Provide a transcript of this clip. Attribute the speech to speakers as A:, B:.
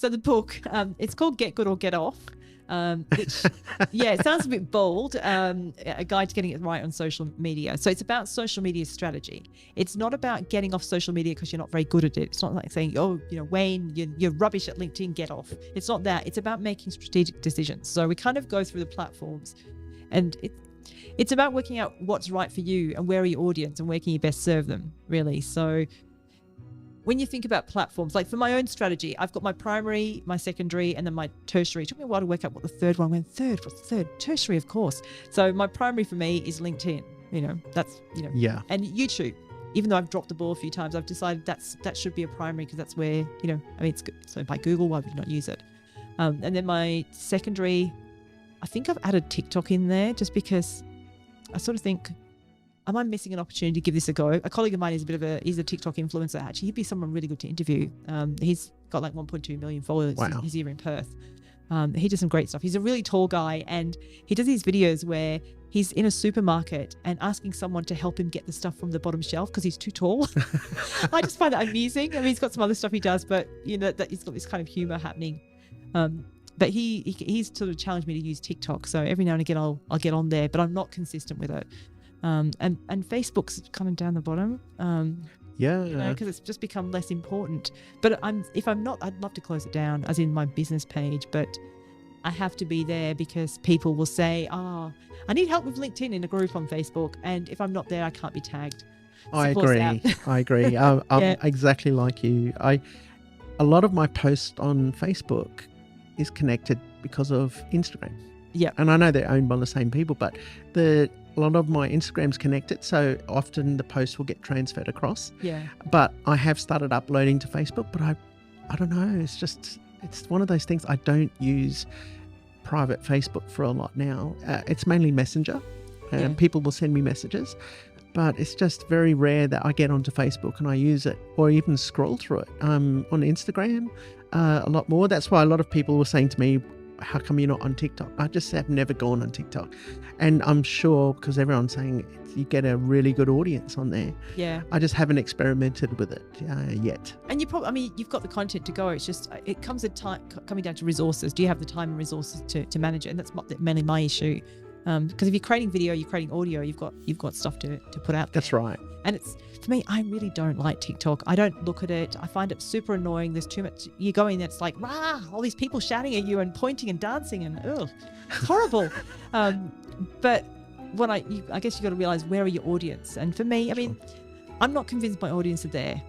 A: So the book, it's called Get Good or Get Off. Which, yeah, it sounds a bit bold. A guide to getting it right on social media. So it's about social media strategy. It's not about getting off social media because you're not very good at it. It's not like saying, oh, Wayne, you're rubbish at LinkedIn, get off. It's not that. It's about making strategic decisions. So we kind of go through the platforms, and it's about working out what's right for you and where are your audience and where can you best serve them, really. So when you think about platforms, like for my own strategy, I've got my primary, my secondary, and then my tertiary. It took me a while to work out what the third one went. What's the third? Tertiary, of course. So my primary for me is LinkedIn. That's.
B: Yeah.
A: And YouTube. Even though I've dropped the ball a few times, I've decided that should be a primary because that's where, it's good. So by Google, why would you not use it? And then my secondary, I think I've added TikTok in there just because I sort of think, am I missing an opportunity to give this a go? A colleague of mine is he's a TikTok influencer. Actually, he'd be someone really good to interview. He's got like 1.2 million followers.
B: Wow.
A: He's here in Perth. He does some great stuff. He's a really tall guy, and he does these videos where he's in a supermarket and asking someone to help him get the stuff from the bottom shelf because he's too tall. I just find that amusing. I mean, he's got some other stuff he does, but that he's got this kind of humor happening. But he's sort of challenged me to use TikTok. So every now and again, I'll get on there, but I'm not consistent with it. And Facebook's kind of down the bottom. Because it's just become less important. But if I'm not, I'd love to close it down, as in my business page. But I have to be there because people will say, I need help with LinkedIn in a group on Facebook. And if I'm not there, I can't be tagged.
B: I agree. I'm exactly like you. A lot of my posts on Facebook is connected because of Instagram.
A: Yeah.
B: And I know they're owned by the same people, but a lot of my Instagram's connected, so often the posts will get transferred across.
A: Yeah.
B: But I have started uploading to Facebook, but I don't know. It's one of those things. I don't use private Facebook for a lot now. It's mainly Messenger, and people will send me messages, but it's just very rare that I get onto Facebook and I use it or even scroll through it. On Instagram, a lot more. That's why a lot of people were saying to me, how come you're not on TikTok? I just have never gone on TikTok. And I'm sure because everyone's saying you get a really good audience on there.
A: Yeah.
B: I just haven't experimented with it yet.
A: And you've got the content to go. It's just, it comes at coming down to resources. Do you have the time and resources to manage it? And that's mainly my issue. Because if you're creating video, you're creating audio, you've got stuff to put out there.
B: That's right.
A: And for me, I really don't like TikTok. I don't look at it. I find it super annoying. There's too much. You go in there, it's like, rah, all these people shouting at you and pointing and dancing and it's horrible. But I guess you got to realize, where are your audience? And for me, I'm not convinced my audience are there.